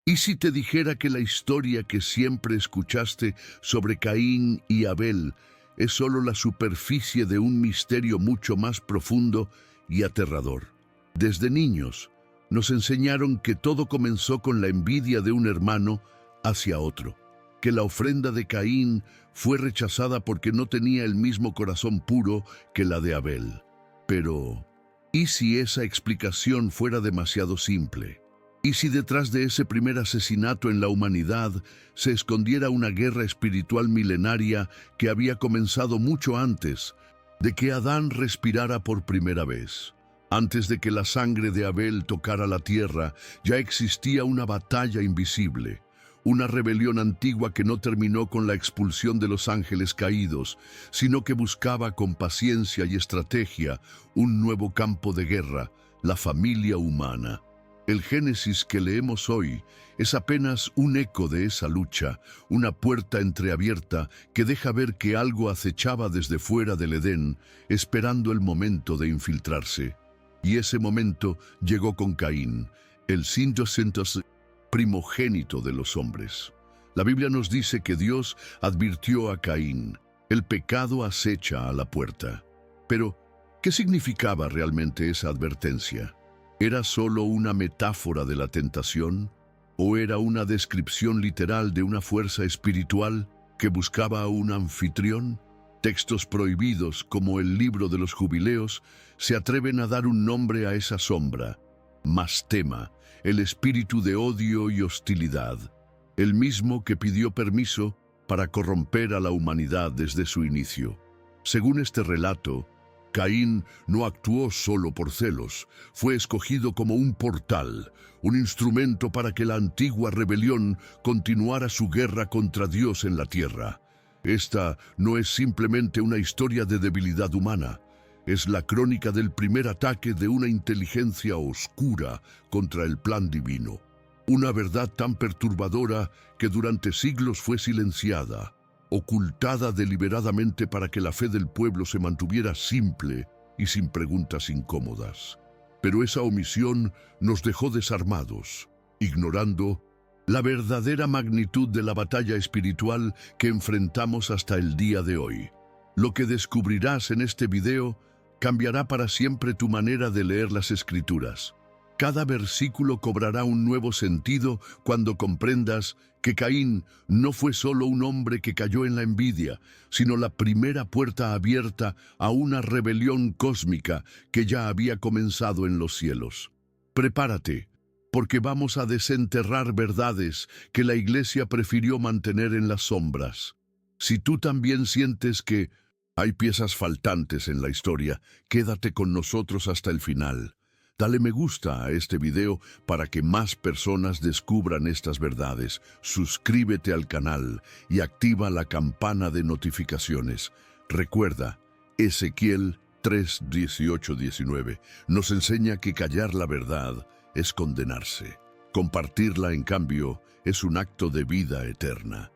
¿Y si te dijera que la historia que siempre escuchaste sobre Caín y Abel es solo la superficie de un misterio mucho más profundo y aterrador? Desde niños nos enseñaron que todo comenzó con la envidia de un hermano hacia otro, que la ofrenda de Caín fue rechazada porque no tenía el mismo corazón puro que la de Abel. Pero, ¿y si esa explicación fuera demasiado simple? ¿Y si detrás de ese primer asesinato en la humanidad se escondiera una guerra espiritual milenaria que había comenzado mucho antes de que Adán respirara por primera vez? Antes de que la sangre de Abel tocara la tierra, ya existía una batalla invisible, una rebelión antigua que no terminó con la expulsión de los ángeles caídos, sino que buscaba con paciencia y estrategia un nuevo campo de guerra, la familia humana. El Génesis que leemos hoy es apenas un eco de esa lucha, una puerta entreabierta que deja ver que algo acechaba desde fuera del Edén, esperando el momento de infiltrarse. Y ese momento llegó con Caín, el primogénito de los hombres. La Biblia nos dice que Dios advirtió a Caín: el pecado acecha a la puerta. Pero, ¿qué significaba realmente esa advertencia? ¿Era solo una metáfora de la tentación? ¿O era una descripción literal de una fuerza espiritual que buscaba a un anfitrión? Textos prohibidos, como el libro de los jubileos, se atreven a dar un nombre a esa sombra: Mastema, el espíritu de odio y hostilidad, el mismo que pidió permiso para corromper a la humanidad desde su inicio. Según este relato, Caín no actuó solo por celos, fue escogido como un portal, un instrumento para que la antigua rebelión continuara su guerra contra Dios en la tierra. Esta no es simplemente una historia de debilidad humana, es la crónica del primer ataque de una inteligencia oscura contra el plan divino. Una verdad tan perturbadora que durante siglos fue silenciada, ocultada deliberadamente para que la fe del pueblo se mantuviera simple y sin preguntas incómodas. Pero esa omisión nos dejó desarmados, ignorando la verdadera magnitud de la batalla espiritual que enfrentamos hasta el día de hoy. Lo que descubrirás en este video cambiará para siempre tu manera de leer las Escrituras. Cada versículo cobrará un nuevo sentido cuando comprendas que Caín no fue solo un hombre que cayó en la envidia, sino la primera puerta abierta a una rebelión cósmica que ya había comenzado en los cielos. Prepárate, porque vamos a desenterrar verdades que la Iglesia prefirió mantener en las sombras. Si tú también sientes que hay piezas faltantes en la historia, quédate con nosotros hasta el final. Dale me gusta a este video para que más personas descubran estas verdades. Suscríbete al canal y activa la campana de notificaciones. Recuerda, Ezequiel 3:18-19 nos enseña que callar la verdad es condenarse. Compartirla, en cambio, es un acto de vida eterna.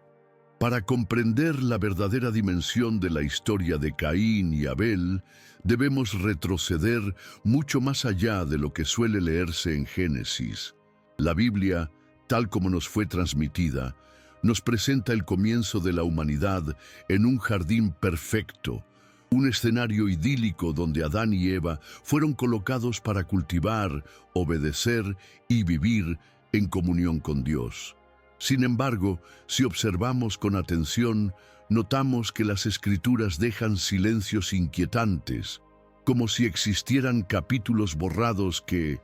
Para comprender la verdadera dimensión de la historia de Caín y Abel, debemos retroceder mucho más allá de lo que suele leerse en Génesis. La Biblia, tal como nos fue transmitida, nos presenta el comienzo de la humanidad en un jardín perfecto, un escenario idílico donde Adán y Eva fueron colocados para cultivar, obedecer y vivir en comunión con Dios. Sin embargo, si observamos con atención, notamos que las Escrituras dejan silencios inquietantes, como si existieran capítulos borrados que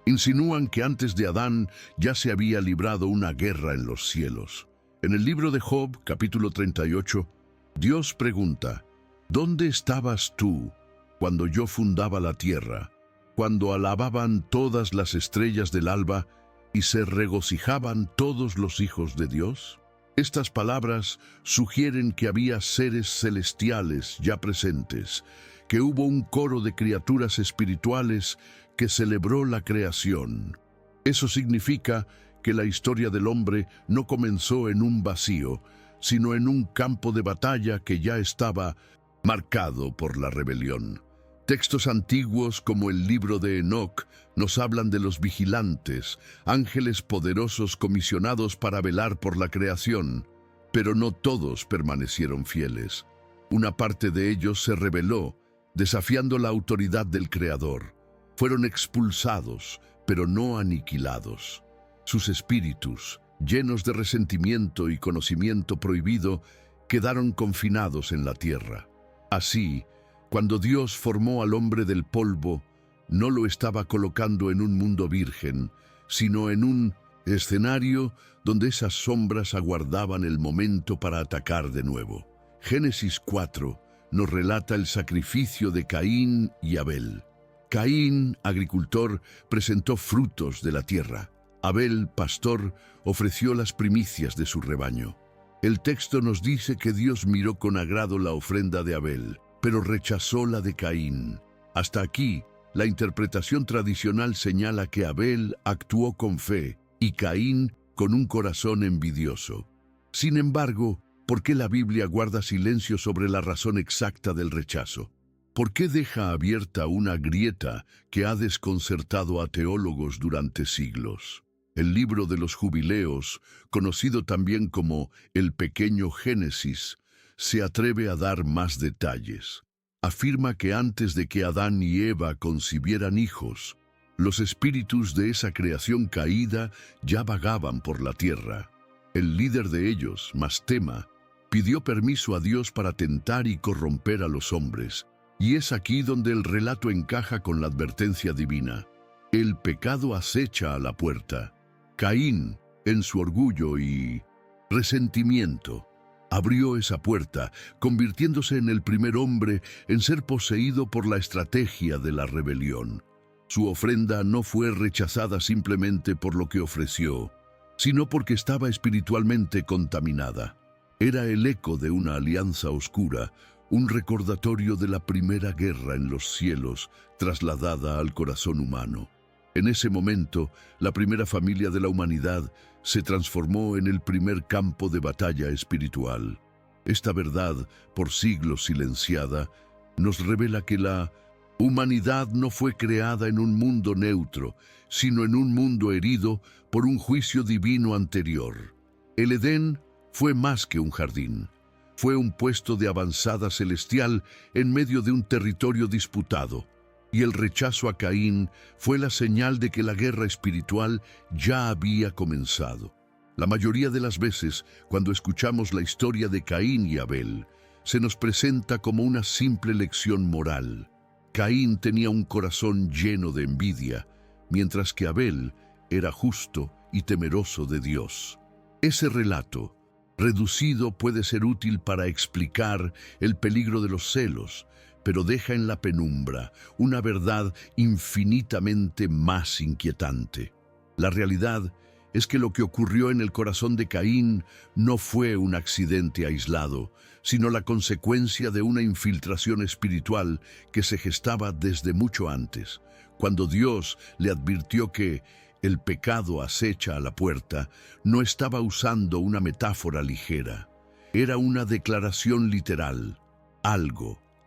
insinúan que antes de Adán ya se había librado una guerra en los cielos. En el libro de Job, capítulo 38, Dios pregunta: ¿dónde estabas tú cuando yo fundaba la tierra, cuando alababan todas las estrellas del alba y se regocijaban todos los hijos de Dios? Estas palabras sugieren que había seres celestiales ya presentes, que hubo un coro de criaturas espirituales que celebró la creación. Eso significa que la historia del hombre no comenzó en un vacío, sino en un campo de batalla que ya estaba marcado por la rebelión. Textos antiguos como el libro de Enoc nos hablan de los vigilantes, ángeles poderosos comisionados para velar por la creación, pero no todos permanecieron fieles. Una parte de ellos se rebeló, desafiando la autoridad del Creador. Fueron expulsados, pero no aniquilados. Sus espíritus, llenos de resentimiento y conocimiento prohibido, quedaron confinados en la tierra. Así, cuando Dios formó al hombre del polvo, no lo estaba colocando en un mundo virgen, sino en un escenario donde esas sombras aguardaban el momento para atacar de nuevo. Génesis 4 nos relata el sacrificio de Caín y Abel. Caín, agricultor, presentó frutos de la tierra. Abel, pastor, ofreció las primicias de su rebaño. El texto nos dice que Dios miró con agrado la ofrenda de Abel, pero rechazó la de Caín. Hasta aquí, la interpretación tradicional señala que Abel actuó con fe y Caín con un corazón envidioso. Sin embargo, ¿por qué la Biblia guarda silencio sobre la razón exacta del rechazo? ¿Por qué deja abierta una grieta que ha desconcertado a teólogos durante siglos? El libro de los Jubileos, conocido también como el Pequeño Génesis, se atreve a dar más detalles. Afirma que antes de que Adán y Eva concibieran hijos, los espíritus de esa creación caída ya vagaban por la tierra. El líder de ellos, Mastema, pidió permiso a Dios para tentar y corromper a los hombres, y es aquí donde el relato encaja con la advertencia divina. El pecado acecha a la puerta. Caín, en su orgullo y resentimiento, abrió esa puerta, convirtiéndose en el primer hombre en ser poseído por la estrategia de la rebelión. Su ofrenda no fue rechazada simplemente por lo que ofreció, sino porque estaba espiritualmente contaminada. Era el eco de una alianza oscura, un recordatorio de la primera guerra en los cielos trasladada al corazón humano. En ese momento, la primera familia de la humanidad se transformó en el primer campo de batalla espiritual. Esta verdad, por siglos silenciada, nos revela que la humanidad no fue creada en un mundo neutro, sino en un mundo herido por un juicio divino anterior. El Edén fue más que un jardín. Fue un puesto de avanzada celestial en medio de un territorio disputado. Y el rechazo a Caín fue la señal de que la guerra espiritual ya había comenzado. La mayoría de las veces, cuando escuchamos la historia de Caín y Abel, se nos presenta como una simple lección moral. Caín tenía un corazón lleno de envidia, mientras que Abel era justo y temeroso de Dios. Ese relato, reducido, puede ser útil para explicar el peligro de los celos, pero deja en la penumbra una verdad infinitamente más inquietante. La realidad es que lo que ocurrió en el corazón de Caín no fue un accidente aislado, sino la consecuencia de una infiltración espiritual que se gestaba desde mucho antes. Cuando Dios le advirtió que el pecado acecha a la puerta, no estaba usando una metáfora ligera. Era una declaración literal.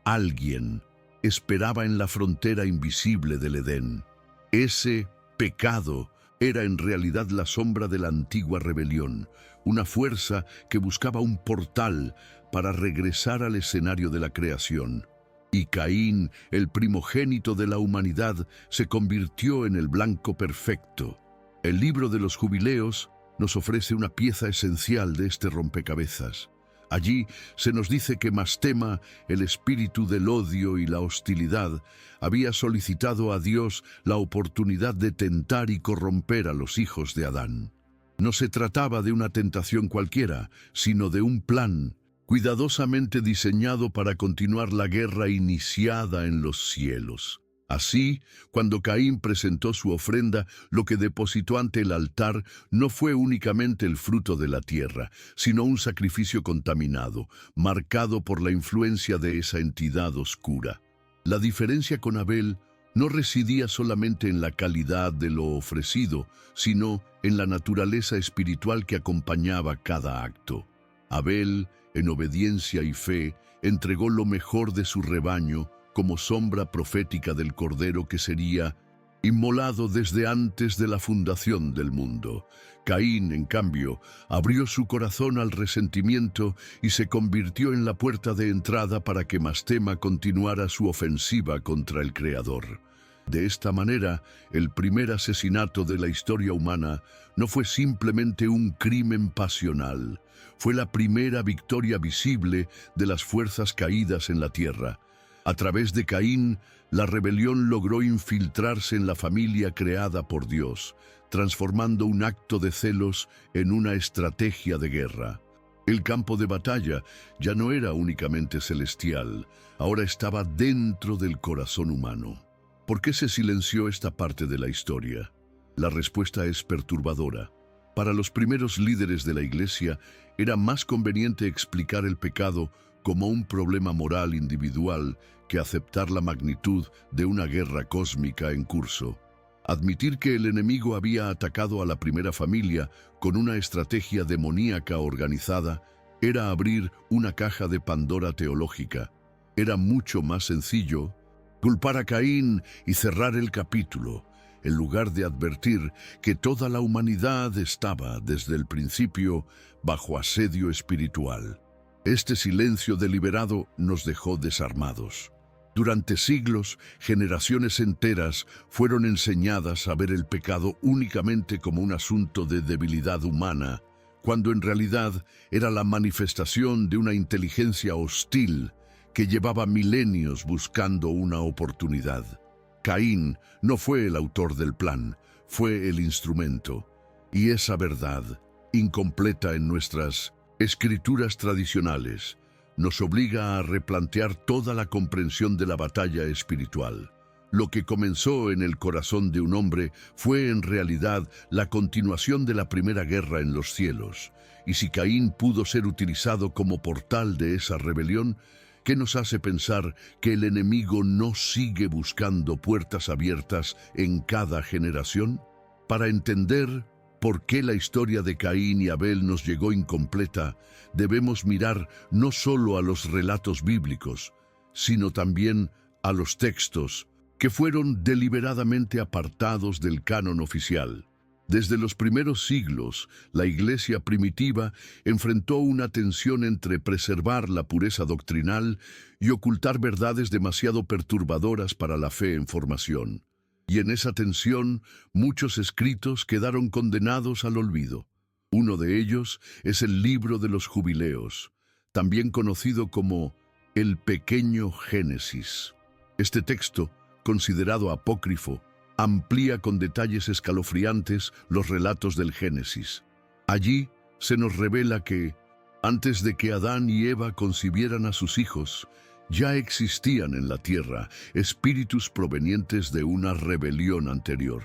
Alguien esperaba en la frontera invisible del Edén. Ese pecado era en realidad la sombra de la antigua rebelión, una fuerza que buscaba un portal para regresar al escenario de la creación. Y Caín, el primogénito de la humanidad, se convirtió en el blanco perfecto. El libro de los Jubileos nos ofrece una pieza esencial de este rompecabezas. Allí se nos dice que Mastema, el espíritu del odio y la hostilidad, había solicitado a Dios la oportunidad de tentar y corromper a los hijos de Adán. No se trataba de una tentación cualquiera, sino de un plan cuidadosamente diseñado para continuar la guerra iniciada en los cielos. Así, cuando Caín presentó su ofrenda, lo que depositó ante el altar no fue únicamente el fruto de la tierra, sino un sacrificio contaminado, marcado por la influencia de esa entidad oscura. La diferencia con Abel no residía solamente en la calidad de lo ofrecido, sino en la naturaleza espiritual que acompañaba cada acto. Abel, en obediencia y fe, entregó lo mejor de su rebaño, como sombra profética del Cordero que sería inmolado desde antes de la fundación del mundo. Caín, en cambio, abrió su corazón al resentimiento y se convirtió en la puerta de entrada para que Mastema continuara su ofensiva contra el Creador. De esta manera, el primer asesinato de la historia humana no fue simplemente un crimen pasional, fue la primera victoria visible de las fuerzas caídas en la tierra. A través de Caín, la rebelión logró infiltrarse en la familia creada por Dios, transformando un acto de celos en una estrategia de guerra. El campo de batalla ya no era únicamente celestial, ahora estaba dentro del corazón humano. ¿Por qué se silenció esta parte de la historia? La respuesta es perturbadora. Para los primeros líderes de la Iglesia, era más conveniente explicar el pecado como un problema moral individual que aceptar la magnitud de una guerra cósmica en curso. Admitir que el enemigo había atacado a la primera familia con una estrategia demoníaca organizada era abrir una caja de Pandora teológica. Era mucho más sencillo culpar a Caín y cerrar el capítulo, en lugar de advertir que toda la humanidad estaba, desde el principio, bajo asedio espiritual. Este silencio deliberado nos dejó desarmados. Durante siglos, generaciones enteras fueron enseñadas a ver el pecado únicamente como un asunto de debilidad humana, cuando en realidad era la manifestación de una inteligencia hostil que llevaba milenios buscando una oportunidad. Caín no fue el autor del plan, fue el instrumento. Y esa verdad, incompleta en nuestras escrituras tradicionales, nos obliga a replantear toda la comprensión de la batalla espiritual. Lo que comenzó en el corazón de un hombre fue en realidad la continuación de la primera guerra en los cielos. Y si Caín pudo ser utilizado como portal de esa rebelión, ¿qué nos hace pensar que el enemigo no sigue buscando puertas abiertas en cada generación? Para entender por qué la historia de Caín y Abel nos llegó incompleta, debemos mirar no solo a los relatos bíblicos, sino también a los textos que fueron deliberadamente apartados del canon oficial. Desde los primeros siglos, la Iglesia primitiva enfrentó una tensión entre preservar la pureza doctrinal y ocultar verdades demasiado perturbadoras para la fe en formación. Y en esa tensión, muchos escritos quedaron condenados al olvido. Uno de ellos es el Libro de los Jubileos, también conocido como el Pequeño Génesis. Este texto, considerado apócrifo, amplía con detalles escalofriantes los relatos del Génesis. Allí se nos revela que, antes de que Adán y Eva concibieran a sus hijos, ya existían en la tierra espíritus provenientes de una rebelión anterior.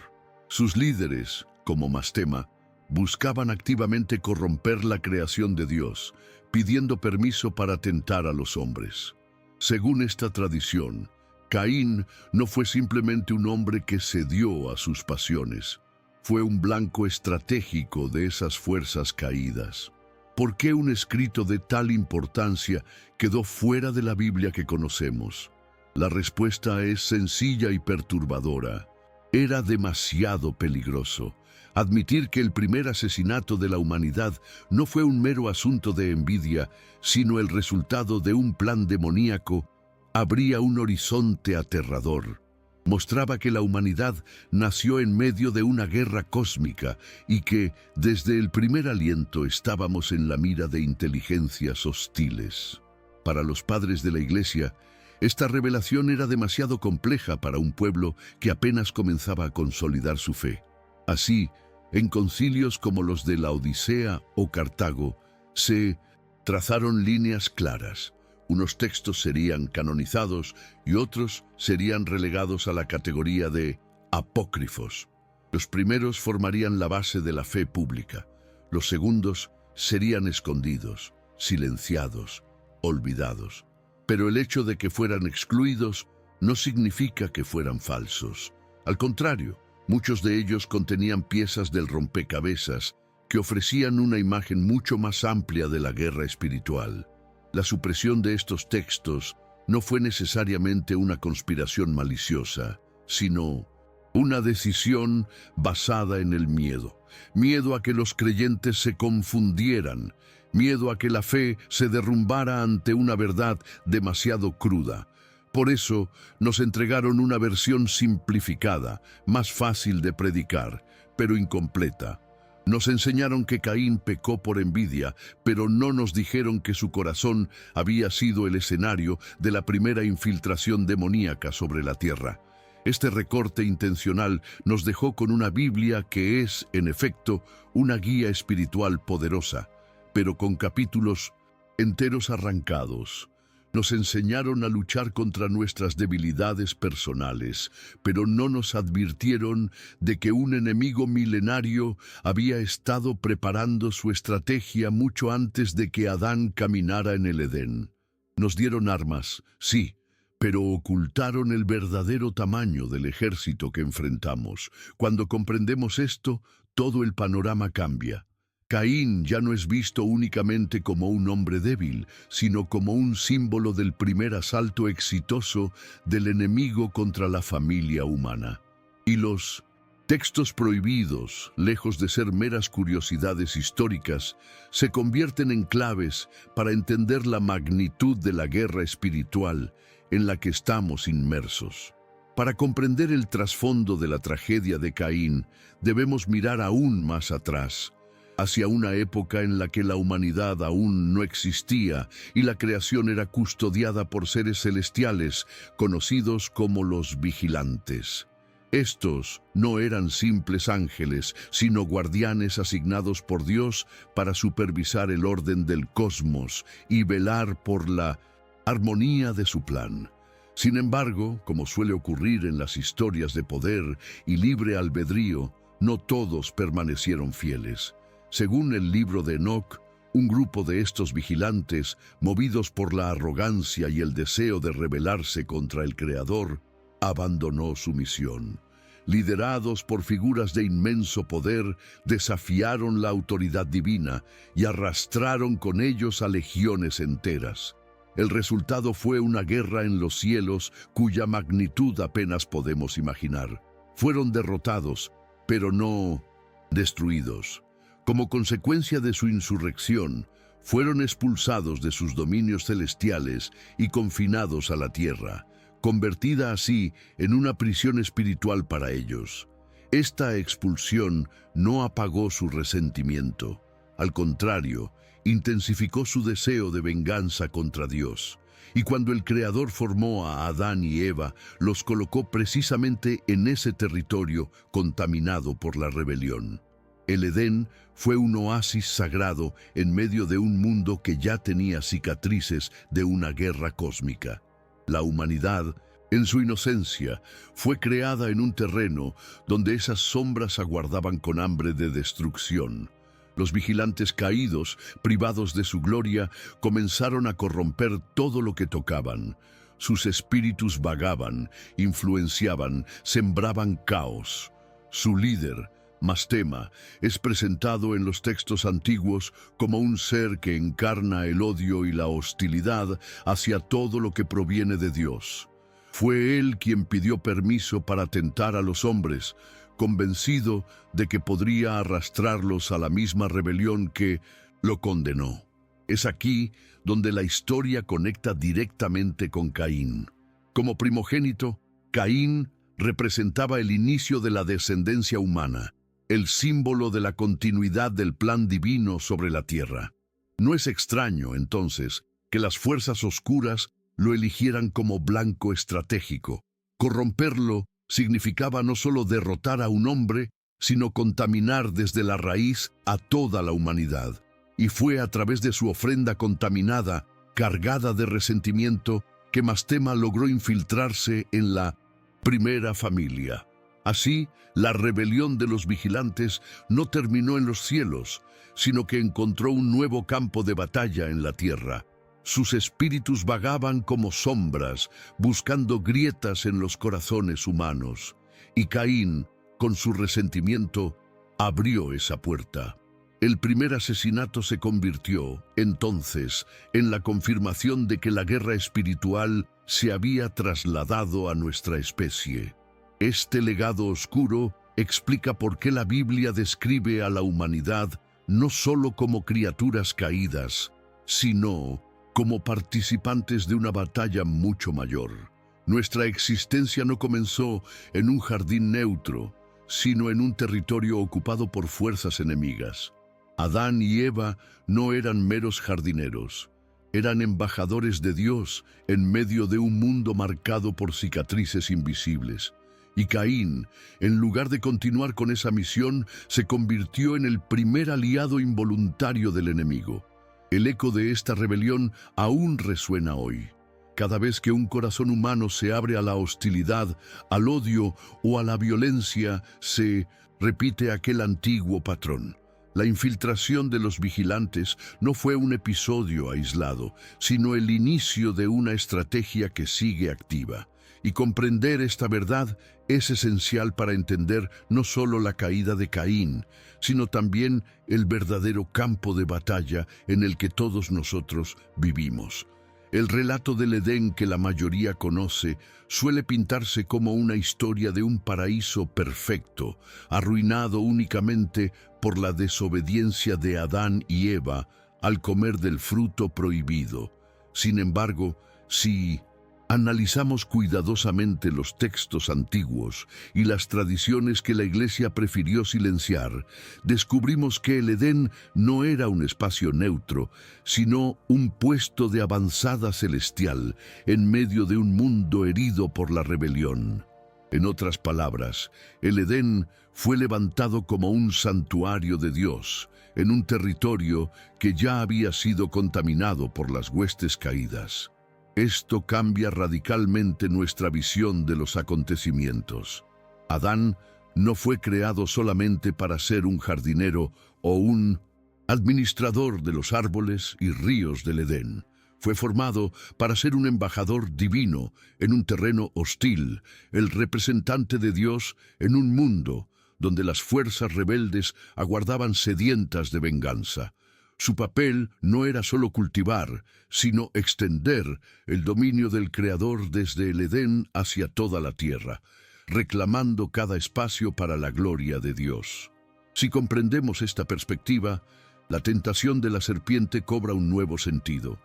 Sus líderes, como Mastema, buscaban activamente corromper la creación de Dios, pidiendo permiso para tentar a los hombres. Según esta tradición, Caín no fue simplemente un hombre que cedió a sus pasiones, fue un blanco estratégico de esas fuerzas caídas. ¿Por qué un escrito de tal importancia quedó fuera de la Biblia que conocemos? La respuesta es sencilla y perturbadora. Era demasiado peligroso. Admitir que el primer asesinato de la humanidad no fue un mero asunto de envidia, sino el resultado de un plan demoníaco, abría un horizonte aterrador. Mostraba que la humanidad nació en medio de una guerra cósmica y que, desde el primer aliento, estábamos en la mira de inteligencias hostiles. Para los padres de la Iglesia, esta revelación era demasiado compleja para un pueblo que apenas comenzaba a consolidar su fe. Así, en concilios como los de la Odisea o Cartago, se trazaron líneas claras. Unos textos serían canonizados y otros serían relegados a la categoría de apócrifos. Los primeros formarían la base de la fe pública. Los segundos serían escondidos, silenciados, olvidados. Pero el hecho de que fueran excluidos no significa que fueran falsos. Al contrario, muchos de ellos contenían piezas del rompecabezas que ofrecían una imagen mucho más amplia de la guerra espiritual. La supresión de estos textos no fue necesariamente una conspiración maliciosa, sino una decisión basada en el miedo. Miedo a que los creyentes se confundieran, miedo a que la fe se derrumbara ante una verdad demasiado cruda. Por eso nos entregaron una versión simplificada, más fácil de predicar, pero incompleta. Nos enseñaron que Caín pecó por envidia, pero no nos dijeron que su corazón había sido el escenario de la primera infiltración demoníaca sobre la tierra. Este recorte intencional nos dejó con una Biblia que es, en efecto, una guía espiritual poderosa, pero con capítulos enteros arrancados. Nos enseñaron a luchar contra nuestras debilidades personales, pero no nos advirtieron de que un enemigo milenario había estado preparando su estrategia mucho antes de que Adán caminara en el Edén. Nos dieron armas, sí, pero ocultaron el verdadero tamaño del ejército que enfrentamos. Cuando comprendemos esto, todo el panorama cambia. Caín ya no es visto únicamente como un hombre débil, sino como un símbolo del primer asalto exitoso del enemigo contra la familia humana. Y los textos prohibidos, lejos de ser meras curiosidades históricas, se convierten en claves para entender la magnitud de la guerra espiritual en la que estamos inmersos. Para comprender el trasfondo de la tragedia de Caín, debemos mirar aún más atrás, hacia una época en la que la humanidad aún no existía y la creación era custodiada por seres celestiales conocidos como los vigilantes. Estos no eran simples ángeles, sino guardianes asignados por Dios para supervisar el orden del cosmos y velar por la armonía de su plan. Sin embargo, como suele ocurrir en las historias de poder y libre albedrío, no todos permanecieron fieles. Según el libro de Enoc, un grupo de estos vigilantes, movidos por la arrogancia y el deseo de rebelarse contra el Creador, abandonó su misión. Liderados por figuras de inmenso poder, desafiaron la autoridad divina y arrastraron con ellos a legiones enteras. El resultado fue una guerra en los cielos cuya magnitud apenas podemos imaginar. Fueron derrotados, pero no destruidos. Como consecuencia de su insurrección, fueron expulsados de sus dominios celestiales y confinados a la tierra, convertida así en una prisión espiritual para ellos. Esta expulsión no apagó su resentimiento. Al contrario, intensificó su deseo de venganza contra Dios. Y cuando el Creador formó a Adán y Eva, los colocó precisamente en ese territorio contaminado por la rebelión. El Edén fue un oasis sagrado en medio de un mundo que ya tenía cicatrices de una guerra cósmica. La humanidad, en su inocencia, fue creada en un terreno donde esas sombras aguardaban con hambre de destrucción. Los vigilantes caídos, privados de su gloria, comenzaron a corromper todo lo que tocaban. Sus espíritus vagaban, influenciaban, sembraban caos. Su líder, Mastema, es presentado en los textos antiguos como un ser que encarna el odio y la hostilidad hacia todo lo que proviene de Dios. Fue él quien pidió permiso para tentar a los hombres, convencido de que podría arrastrarlos a la misma rebelión que lo condenó. Es aquí donde la historia conecta directamente con Caín. Como primogénito, Caín representaba el inicio de la descendencia humana, el símbolo de la continuidad del plan divino sobre la tierra. No es extraño, entonces, que las fuerzas oscuras lo eligieran como blanco estratégico. Corromperlo significaba no solo derrotar a un hombre, sino contaminar desde la raíz a toda la humanidad. Y fue a través de su ofrenda contaminada, cargada de resentimiento, que Mastema logró infiltrarse en la primera familia. Así, la rebelión de los vigilantes no terminó en los cielos, sino que encontró un nuevo campo de batalla en la tierra. Sus espíritus vagaban como sombras, buscando grietas en los corazones humanos. Y Caín, con su resentimiento, abrió esa puerta. El primer asesinato se convirtió, entonces, en la confirmación de que la guerra espiritual se había trasladado a nuestra especie. Este legado oscuro explica por qué la Biblia describe a la humanidad no solo como criaturas caídas, sino como participantes de una batalla mucho mayor. Nuestra existencia no comenzó en un jardín neutro, sino en un territorio ocupado por fuerzas enemigas. Adán y Eva no eran meros jardineros, eran embajadores de Dios en medio de un mundo marcado por cicatrices invisibles. Y Caín, en lugar de continuar con esa misión, se convirtió en el primer aliado involuntario del enemigo. El eco de esta rebelión aún resuena hoy. Cada vez que un corazón humano se abre a la hostilidad, al odio o a la violencia, se repite aquel antiguo patrón. La infiltración de los vigilantes no fue un episodio aislado, sino el inicio de una estrategia que sigue activa. Y comprender esta verdad es esencial para entender no solo la caída de Caín, sino también el verdadero campo de batalla en el que todos nosotros vivimos. El relato del Edén que la mayoría conoce suele pintarse como una historia de un paraíso perfecto, arruinado únicamente por la desobediencia de Adán y Eva al comer del fruto prohibido. Sin embargo, si analizamos cuidadosamente los textos antiguos y las tradiciones que la Iglesia prefirió silenciar, descubrimos que el Edén no era un espacio neutro, sino un puesto de avanzada celestial en medio de un mundo herido por la rebelión. En otras palabras, el Edén fue levantado como un santuario de Dios, en un territorio que ya había sido contaminado por las huestes caídas. Esto cambia radicalmente nuestra visión de los acontecimientos. Adán no fue creado solamente para ser un jardinero o un administrador de los árboles y ríos del Edén. Fue formado para ser un embajador divino en un terreno hostil, el representante de Dios en un mundo donde las fuerzas rebeldes aguardaban sedientas de venganza. Su papel no era solo cultivar, sino extender el dominio del Creador desde el Edén hacia toda la tierra, reclamando cada espacio para la gloria de Dios. Si comprendemos esta perspectiva, la tentación de la serpiente cobra un nuevo sentido.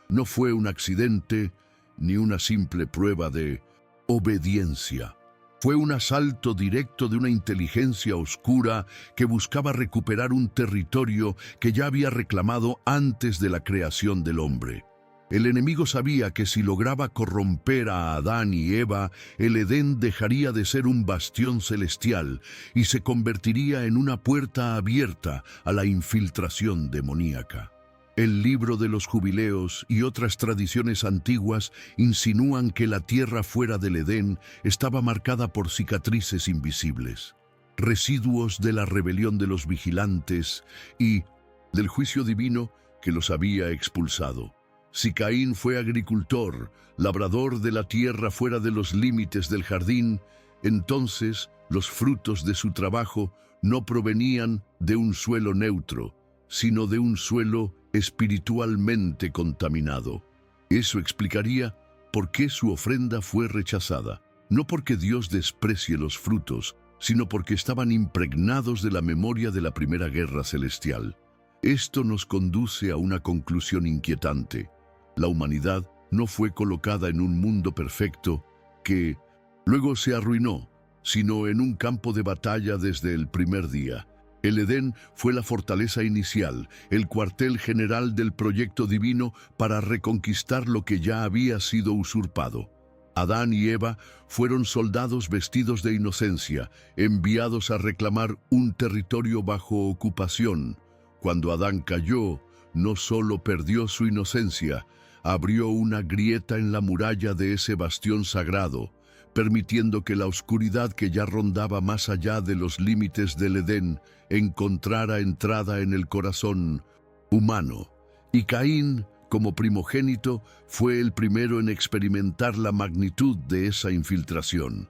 No fue un accidente ni una simple prueba de obediencia. Fue un asalto directo de una inteligencia oscura que buscaba recuperar un territorio que ya había reclamado antes de la creación del hombre. El enemigo sabía que si lograba corromper a Adán y Eva, el Edén dejaría de ser un bastión celestial y se convertiría en una puerta abierta a la infiltración demoníaca. El libro de los jubileos y otras tradiciones antiguas insinúan que la tierra fuera del Edén estaba marcada por cicatrices invisibles, residuos de la rebelión de los vigilantes y del juicio divino que los había expulsado. Si Caín fue agricultor, labrador de la tierra fuera de los límites del jardín, entonces los frutos de su trabajo no provenían de un suelo neutro, sino de un suelo espiritualmente contaminado. Eso explicaría por qué su ofrenda fue rechazada, no porque Dios desprecie los frutos, sino porque estaban impregnados de la memoria de la primera guerra celestial. Esto nos conduce a una conclusión inquietante. La humanidad no fue colocada en un mundo perfecto que luego se arruinó, sino en un campo de batalla desde el primer día. El Edén fue la fortaleza inicial, el cuartel general del proyecto divino para reconquistar lo que ya había sido usurpado. Adán y Eva fueron soldados vestidos de inocencia, enviados a reclamar un territorio bajo ocupación. Cuando Adán cayó, no solo perdió su inocencia, abrió una grieta en la muralla de ese bastión sagrado, permitiendo que la oscuridad que ya rondaba más allá de los límites del Edén encontrara entrada en el corazón humano. Y Caín, como primogénito, fue el primero en experimentar la magnitud de esa infiltración.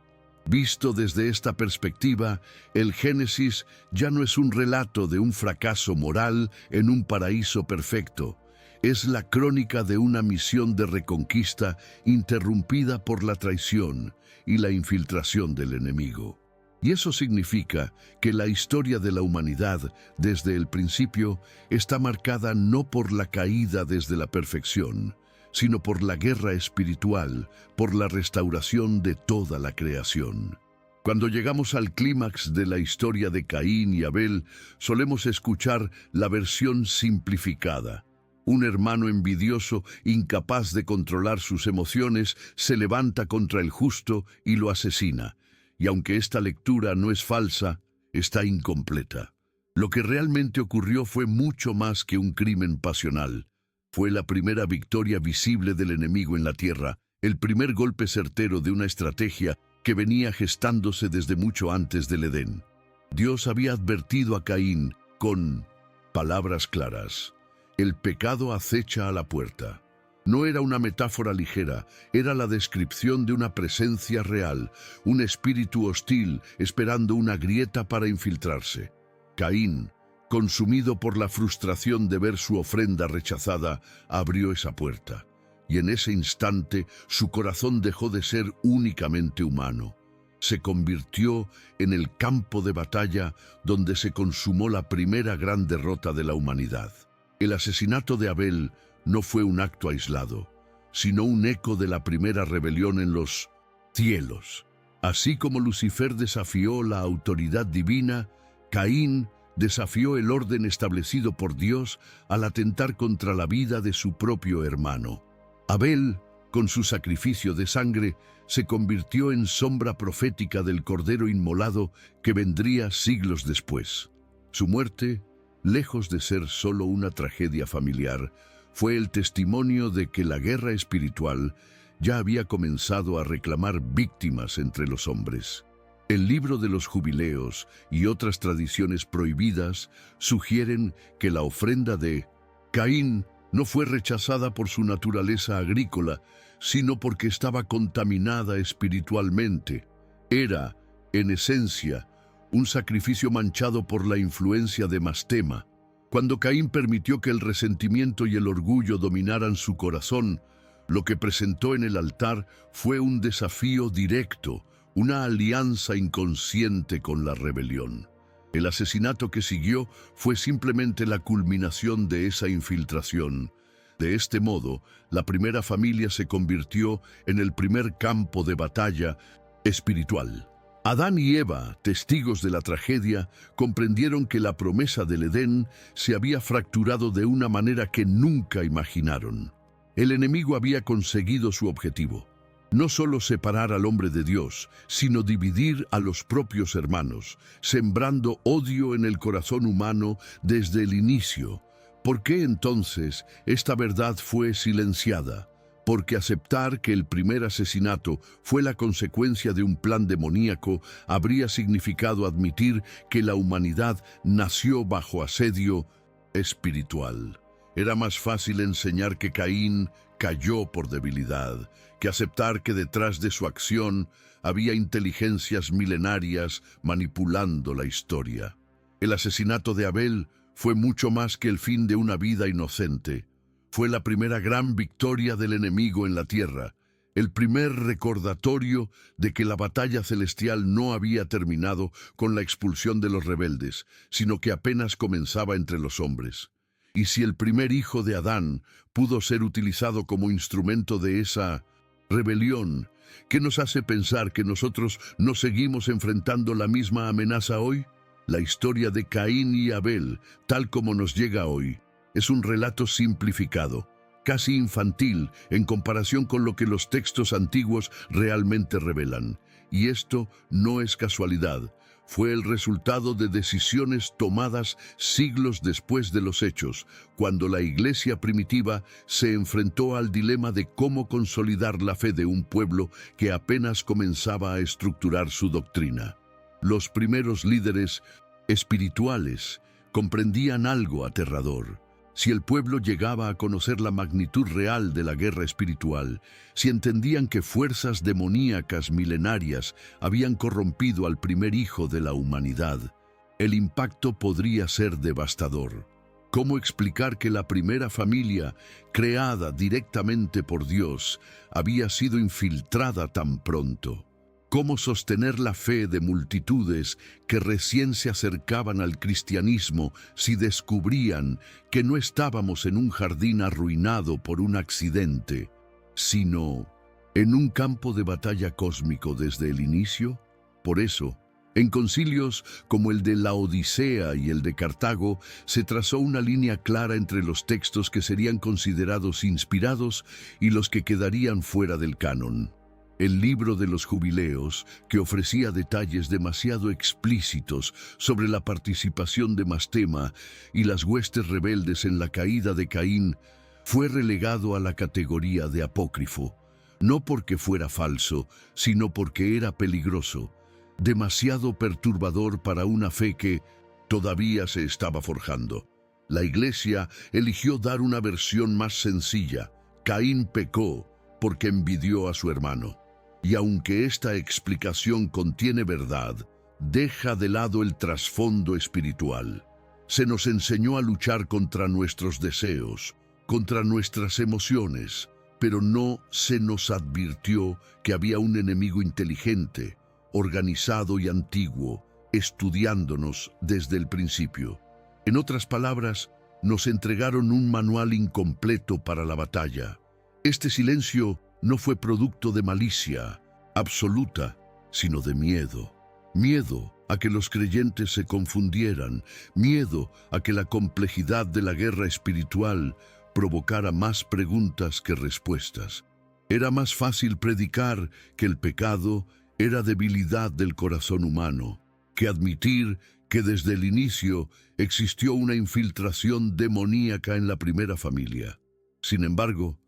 Visto desde esta perspectiva, el Génesis ya no es un relato de un fracaso moral en un paraíso perfecto. Es la crónica de una misión de reconquista interrumpida por la traición y la infiltración del enemigo. Y eso significa que la historia de la humanidad, desde el principio, está marcada no por la caída desde la perfección, sino por la guerra espiritual, por la restauración de toda la creación. Cuando llegamos al clímax de la historia de Caín y Abel, solemos escuchar la versión simplificada. Un hermano envidioso, incapaz de controlar sus emociones, se levanta contra el justo y lo asesina. Y aunque esta lectura no es falsa, está incompleta. Lo que realmente ocurrió fue mucho más que un crimen pasional. Fue la primera victoria visible del enemigo en la tierra, el primer golpe certero de una estrategia que venía gestándose desde mucho antes del Edén. Dios había advertido a Caín con palabras claras: el pecado acecha a la puerta. No era una metáfora ligera, era la descripción de una presencia real, un espíritu hostil esperando una grieta para infiltrarse. Caín, consumido por la frustración de ver su ofrenda rechazada, abrió esa puerta. Y en ese instante su corazón dejó de ser únicamente humano. Se convirtió en el campo de batalla donde se consumó la primera gran derrota de la humanidad. El asesinato de Abel no fue un acto aislado, sino un eco de la primera rebelión en los cielos. Así como Lucifer desafió la autoridad divina, Caín desafió el orden establecido por Dios al atentar contra la vida de su propio hermano. Abel, con su sacrificio de sangre, se convirtió en sombra profética del Cordero inmolado que vendría siglos después. Su muerte, lejos de ser solo una tragedia familiar, fue el testimonio de que la guerra espiritual ya había comenzado a reclamar víctimas entre los hombres. El libro de los jubileos y otras tradiciones prohibidas sugieren que la ofrenda de Caín no fue rechazada por su naturaleza agrícola, sino porque estaba contaminada espiritualmente. Era, en esencia, un sacrificio manchado por la influencia de Mastema. Cuando Caín permitió que el resentimiento y el orgullo dominaran su corazón, lo que presentó en el altar fue un desafío directo, una alianza inconsciente con la rebelión. El asesinato que siguió fue simplemente la culminación de esa infiltración. De este modo, la primera familia se convirtió en el primer campo de batalla espiritual. Adán y Eva, testigos de la tragedia, comprendieron que la promesa del Edén se había fracturado de una manera que nunca imaginaron. El enemigo había conseguido su objetivo: no solo separar al hombre de Dios, sino dividir a los propios hermanos, sembrando odio en el corazón humano desde el inicio. ¿Por qué entonces esta verdad fue silenciada? Porque aceptar que el primer asesinato fue la consecuencia de un plan demoníaco habría significado admitir que la humanidad nació bajo asedio espiritual. Era más fácil enseñar que Caín cayó por debilidad, que aceptar que detrás de su acción había inteligencias milenarias manipulando la historia. El asesinato de Abel fue mucho más que el fin de una vida inocente. Fue la primera gran victoria del enemigo en la tierra, el primer recordatorio de que la batalla celestial no había terminado con la expulsión de los rebeldes, sino que apenas comenzaba entre los hombres. Y si el primer hijo de Adán pudo ser utilizado como instrumento de esa rebelión, ¿qué nos hace pensar que nosotros no seguimos enfrentando la misma amenaza hoy? La historia de Caín y Abel, tal como nos llega hoy, es un relato simplificado, casi infantil en comparación con lo que los textos antiguos realmente revelan. Y esto no es casualidad, fue el resultado de decisiones tomadas siglos después de los hechos, cuando la iglesia primitiva se enfrentó al dilema de cómo consolidar la fe de un pueblo que apenas comenzaba a estructurar su doctrina. Los primeros líderes espirituales comprendían algo aterrador. Si el pueblo llegaba a conocer la magnitud real de la guerra espiritual, si entendían que fuerzas demoníacas milenarias habían corrompido al primer hijo de la humanidad, el impacto podría ser devastador. ¿Cómo explicar que la primera familia, creada directamente por Dios, había sido infiltrada tan pronto? ¿Cómo sostener la fe de multitudes que recién se acercaban al cristianismo si descubrían que no estábamos en un jardín arruinado por un accidente, sino en un campo de batalla cósmico desde el inicio? Por eso, en concilios como el de la Odisea y el de Cartago, se trazó una línea clara entre los textos que serían considerados inspirados y los que quedarían fuera del canon. El libro de los Jubileos, que ofrecía detalles demasiado explícitos sobre la participación de Mastema y las huestes rebeldes en la caída de Caín, fue relegado a la categoría de apócrifo, no porque fuera falso, sino porque era peligroso, demasiado perturbador para una fe que todavía se estaba forjando. La Iglesia eligió dar una versión más sencilla. Caín pecó porque envidió a su hermano. Y aunque esta explicación contiene verdad, deja de lado el trasfondo espiritual. Se nos enseñó a luchar contra nuestros deseos, contra nuestras emociones, pero no se nos advirtió que había un enemigo inteligente, organizado y antiguo, estudiándonos desde el principio. En otras palabras, nos entregaron un manual incompleto para la batalla. Este silencio no fue producto de malicia absoluta, sino de miedo. Miedo a que los creyentes se confundieran, miedo a que la complejidad de la guerra espiritual provocara más preguntas que respuestas. Era más fácil predicar que el pecado era debilidad del corazón humano, que admitir que desde el inicio existió una infiltración demoníaca en la primera familia. Sin embargo,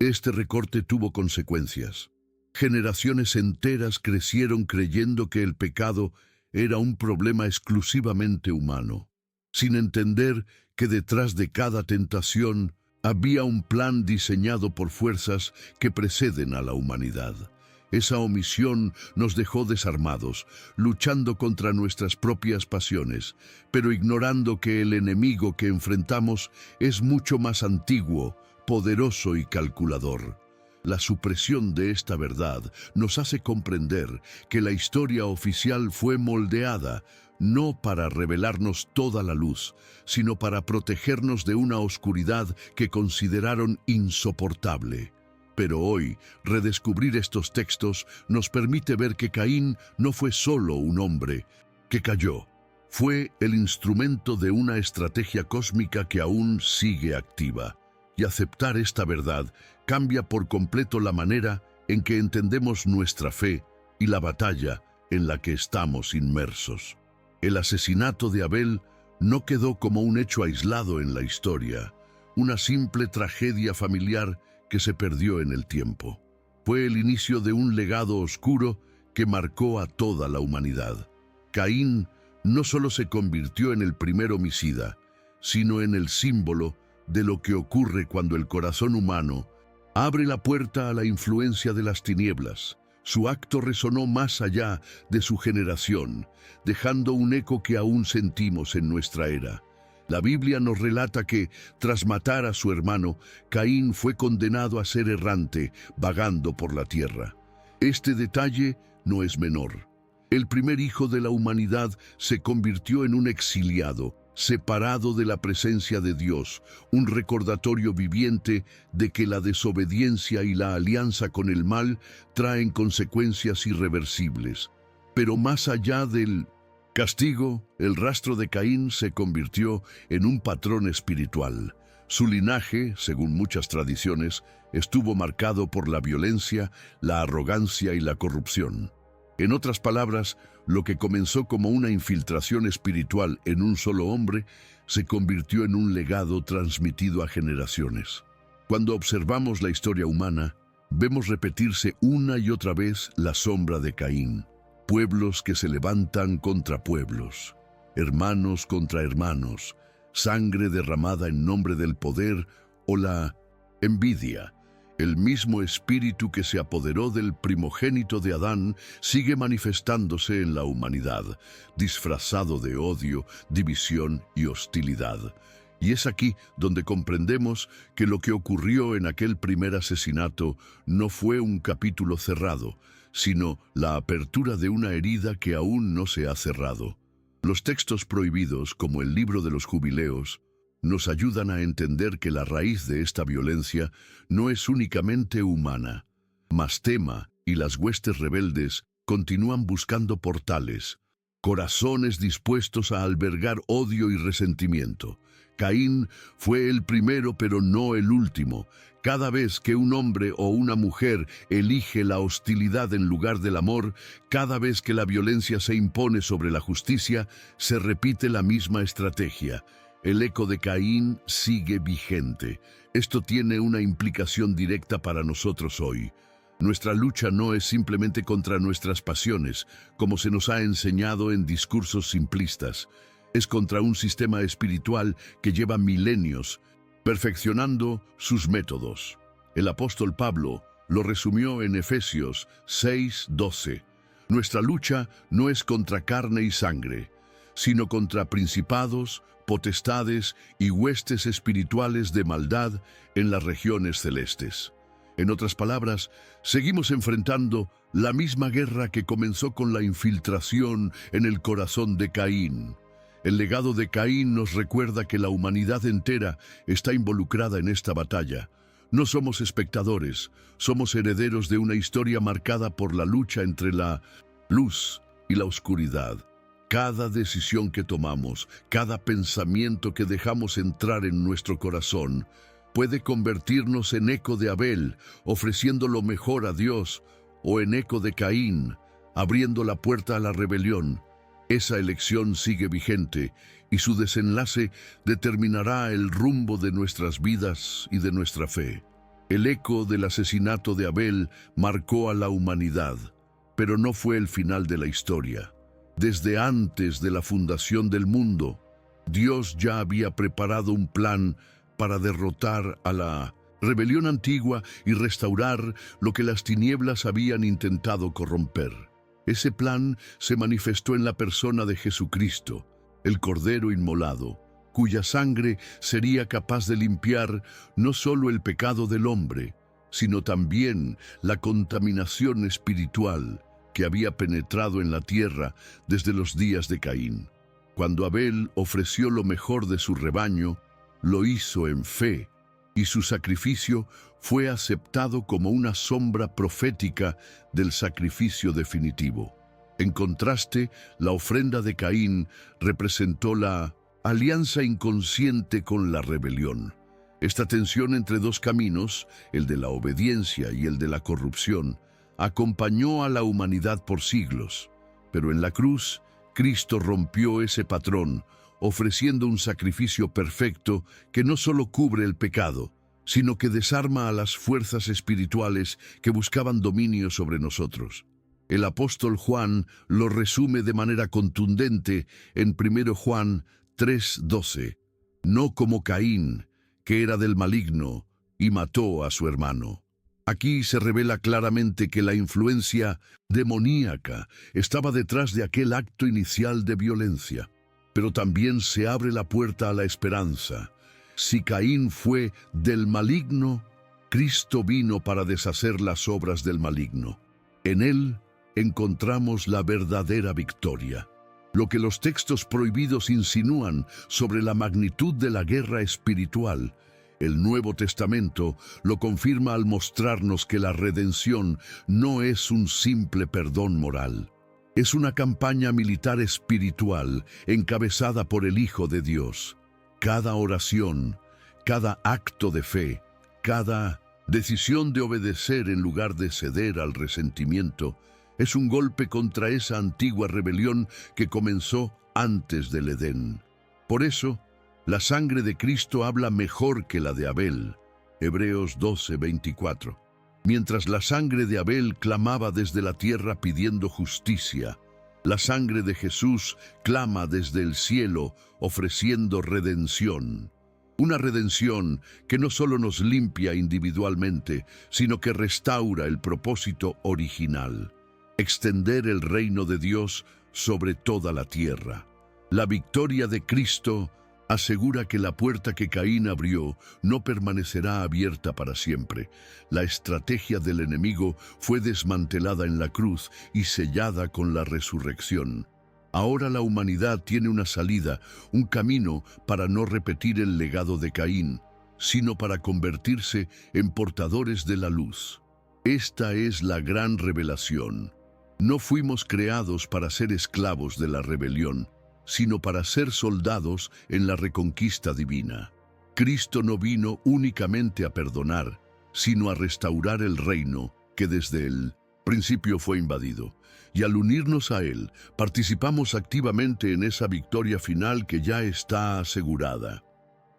este recorte tuvo consecuencias. Generaciones enteras crecieron creyendo que el pecado era un problema exclusivamente humano, sin entender que detrás de cada tentación había un plan diseñado por fuerzas que preceden a la humanidad. Esa omisión nos dejó desarmados, luchando contra nuestras propias pasiones, pero ignorando que el enemigo que enfrentamos es mucho más antiguo, poderoso y calculador. La supresión de esta verdad nos hace comprender que la historia oficial fue moldeada no para revelarnos toda la luz, sino para protegernos de una oscuridad que consideraron insoportable. Pero hoy, redescubrir estos textos nos permite ver que Caín no fue solo un hombre que cayó. Fue el instrumento de una estrategia cósmica que aún sigue activa. Y aceptar esta verdad cambia por completo la manera en que entendemos nuestra fe y la batalla en la que estamos inmersos. El asesinato de Abel no quedó como un hecho aislado en la historia, una simple tragedia familiar que se perdió en el tiempo. Fue el inicio de un legado oscuro que marcó a toda la humanidad. Caín no solo se convirtió en el primer homicida, sino en el símbolo de lo que ocurre cuando el corazón humano abre la puerta a la influencia de las tinieblas. Su acto resonó más allá de su generación, dejando un eco que aún sentimos en nuestra era. La Biblia nos relata que, tras matar a su hermano, Caín fue condenado a ser errante, vagando por la tierra. Este detalle no es menor. El primer hijo de la humanidad se convirtió en un exiliado, separado de la presencia de Dios, un recordatorio viviente de que la desobediencia y la alianza con el mal traen consecuencias irreversibles. Pero más allá del castigo, el rastro de Caín se convirtió en un patrón espiritual. Su linaje, según muchas tradiciones, estuvo marcado por la violencia, la arrogancia y la corrupción. En otras palabras, lo que comenzó como una infiltración espiritual en un solo hombre, se convirtió en un legado transmitido a generaciones. Cuando observamos la historia humana, vemos repetirse una y otra vez la sombra de Caín. Pueblos que se levantan contra pueblos, hermanos contra hermanos, sangre derramada en nombre del poder o la envidia. El mismo espíritu que se apoderó del primogénito de Adán sigue manifestándose en la humanidad, disfrazado de odio, división y hostilidad. Y es aquí donde comprendemos que lo que ocurrió en aquel primer asesinato no fue un capítulo cerrado, sino la apertura de una herida que aún no se ha cerrado. Los textos prohibidos, como el libro de los jubileos, nos ayudan a entender que la raíz de esta violencia no es únicamente humana. Mastema y las huestes rebeldes continúan buscando portales, corazones dispuestos a albergar odio y resentimiento. Caín fue el primero, pero no el último. Cada vez que un hombre o una mujer elige la hostilidad en lugar del amor, cada vez que la violencia se impone sobre la justicia, se repite la misma estrategia. El eco de Caín sigue vigente. Esto tiene una implicación directa para nosotros hoy. Nuestra lucha no es simplemente contra nuestras pasiones, como se nos ha enseñado en discursos simplistas. Es contra un sistema espiritual que lleva milenios perfeccionando sus métodos. El apóstol Pablo lo resumió en Efesios 6:12. Nuestra lucha no es contra carne y sangre, sino contra principados, potestades y huestes espirituales de maldad en las regiones celestes. En otras palabras, seguimos enfrentando la misma guerra que comenzó con la infiltración en el corazón de Caín. El legado de Caín nos recuerda que la humanidad entera está involucrada en esta batalla. No somos espectadores, somos herederos de una historia marcada por la lucha entre la luz y la oscuridad. Cada decisión que tomamos, cada pensamiento que dejamos entrar en nuestro corazón, puede convertirnos en eco de Abel, ofreciendo lo mejor a Dios, o en eco de Caín, abriendo la puerta a la rebelión. Esa elección sigue vigente y su desenlace determinará el rumbo de nuestras vidas y de nuestra fe. El eco del asesinato de Abel marcó a la humanidad, pero no fue el final de la historia. Desde antes de la fundación del mundo, Dios ya había preparado un plan para derrotar a la rebelión antigua y restaurar lo que las tinieblas habían intentado corromper. Ese plan se manifestó en la persona de Jesucristo, el Cordero inmolado, cuya sangre sería capaz de limpiar no solo el pecado del hombre, sino también la contaminación espiritual que había penetrado en la tierra desde los días de Caín. Cuando Abel ofreció lo mejor de su rebaño, lo hizo en fe, y su sacrificio fue aceptado como una sombra profética del sacrificio definitivo. En contraste, la ofrenda de Caín representó la alianza inconsciente con la rebelión. Esta tensión entre dos caminos, el de la obediencia y el de la corrupción, acompañó a la humanidad por siglos. Pero en la cruz, Cristo rompió ese patrón, ofreciendo un sacrificio perfecto que no solo cubre el pecado, sino que desarma a las fuerzas espirituales que buscaban dominio sobre nosotros. El apóstol Juan lo resume de manera contundente en 1 Juan 3:12. No como Caín, que era del maligno y mató a su hermano. Aquí se revela claramente que la influencia demoníaca estaba detrás de aquel acto inicial de violencia. Pero también se abre la puerta a la esperanza. Si Caín fue del maligno, Cristo vino para deshacer las obras del maligno. En él encontramos la verdadera victoria. Lo que los textos prohibidos insinúan sobre la magnitud de la guerra espiritual, el Nuevo Testamento lo confirma al mostrarnos que la redención no es un simple perdón moral. Es una campaña militar espiritual encabezada por el Hijo de Dios. Cada oración, cada acto de fe, cada decisión de obedecer en lugar de ceder al resentimiento, es un golpe contra esa antigua rebelión que comenzó antes del Edén. Por eso, la sangre de Cristo habla mejor que la de Abel. Hebreos 12:24. Mientras la sangre de Abel clamaba desde la tierra pidiendo justicia, La sangre de Jesús clama desde el cielo ofreciendo redención. Una redención que no solo nos limpia individualmente, sino que restaura el propósito original: extender el reino de Dios sobre toda la tierra. La victoria de Cristo asegura que la puerta que Caín abrió no permanecerá abierta para siempre. La estrategia del enemigo fue desmantelada en la cruz y sellada con la resurrección. Ahora la humanidad tiene una salida, un camino para no repetir el legado de Caín, sino para convertirse en portadores de la luz. Esta es la gran revelación. No fuimos creados para ser esclavos de la rebelión, sino para ser soldados en la reconquista divina. Cristo no vino únicamente a perdonar, sino a restaurar el reino que desde el principio fue invadido. Y al unirnos a Él, participamos activamente en esa victoria final que ya está asegurada.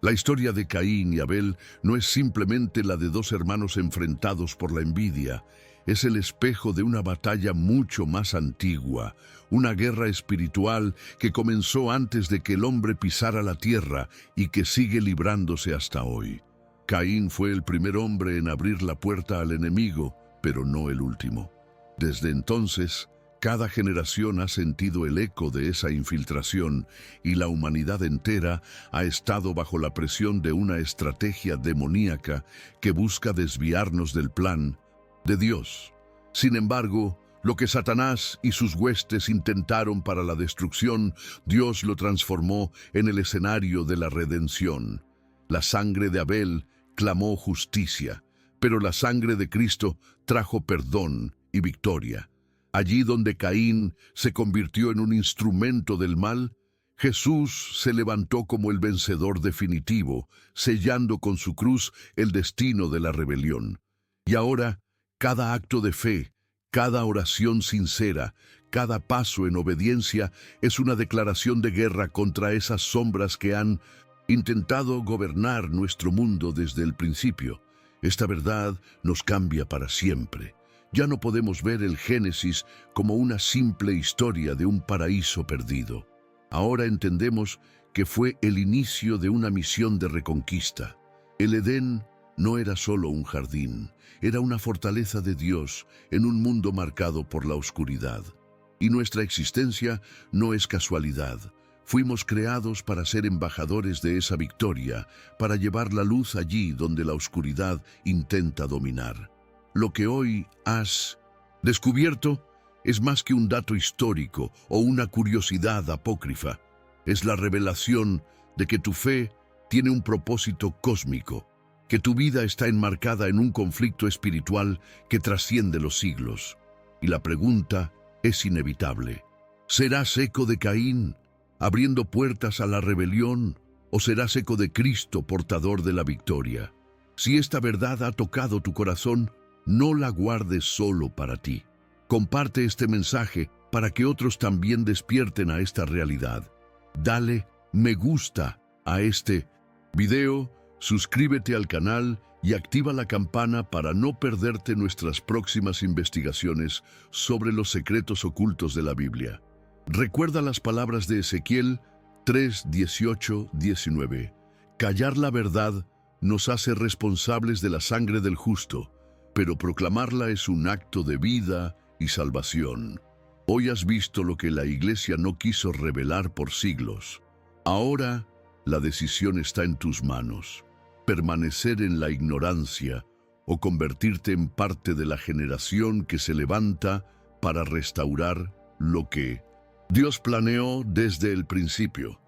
La historia de Caín y Abel no es simplemente la de dos hermanos enfrentados por la envidia. Es el espejo de una batalla mucho más antigua, una guerra espiritual que comenzó antes de que el hombre pisara la tierra y que sigue librándose hasta hoy. Caín fue el primer hombre en abrir la puerta al enemigo, pero no el último. Desde entonces, cada generación ha sentido el eco de esa infiltración y la humanidad entera ha estado bajo la presión de una estrategia demoníaca que busca desviarnos del plan de Dios. Sin embargo, lo que Satanás y sus huestes intentaron para la destrucción, Dios lo transformó en el escenario de la redención. La sangre de Abel clamó justicia, pero la sangre de Cristo trajo perdón y victoria. Allí donde Caín se convirtió en un instrumento del mal, Jesús se levantó como el vencedor definitivo, sellando con su cruz el destino de la rebelión. Y ahora, cada acto de fe, cada oración sincera, cada paso en obediencia es una declaración de guerra contra esas sombras que han intentado gobernar nuestro mundo desde el principio. Esta verdad nos cambia para siempre. Ya no podemos ver el Génesis como una simple historia de un paraíso perdido. Ahora entendemos que fue el inicio de una misión de reconquista. El Edén no era solo un jardín, era una fortaleza de Dios en un mundo marcado por la oscuridad. Y nuestra existencia no es casualidad. Fuimos creados para ser embajadores de esa victoria, para llevar la luz allí donde la oscuridad intenta dominar. Lo que hoy has descubierto es más que un dato histórico o una curiosidad apócrifa. Es la revelación de que tu fe tiene un propósito cósmico, que tu vida está enmarcada en un conflicto espiritual que trasciende los siglos. Y la pregunta es inevitable. ¿Serás eco de Caín, abriendo puertas a la rebelión, o serás eco de Cristo, portador de la victoria? Si esta verdad ha tocado tu corazón, no la guardes solo para ti. Comparte este mensaje para que otros también despierten a esta realidad. Dale me gusta a este video, suscríbete al canal y activa la campana para no perderte nuestras próximas investigaciones sobre los secretos ocultos de la Biblia. Recuerda las palabras de Ezequiel 3, 18, 19. Callar la verdad nos hace responsables de la sangre del justo, pero proclamarla es un acto de vida y salvación. Hoy has visto lo que la Iglesia no quiso revelar por siglos. Ahora, la decisión está en tus manos. Permanecer en la ignorancia o convertirte en parte de la generación que se levanta para restaurar lo que Dios planeó desde el principio.